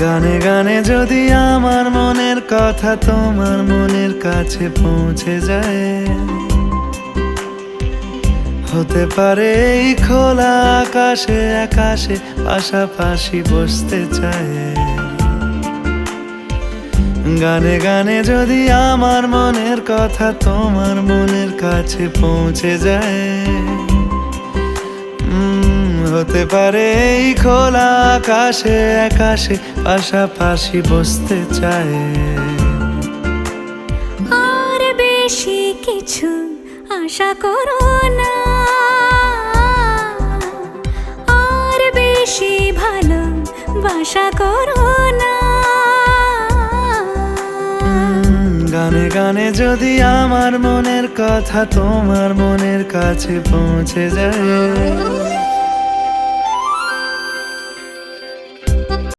গানে গানে যদি আমার মনের কথা তোমার মনের কাছে পৌঁছে যায়, হতে পারে এই খোলা আকাশে আকাশে পাশাপাশি বসতে চায়। গানে গানে যদি আমার মনের কথা তোমার মনের কাছে পৌঁছে যায়, হতে পারে এই খোলা আকাশে আকাশে পাশাপাশি বসতে চায়। আর বেশি কিছু আশা করো না, আর বেশি ভালোবাসা করো না। গানে গানে যদি আমার মনের কথা তোমার মনের কাছে পৌঁছে যায়,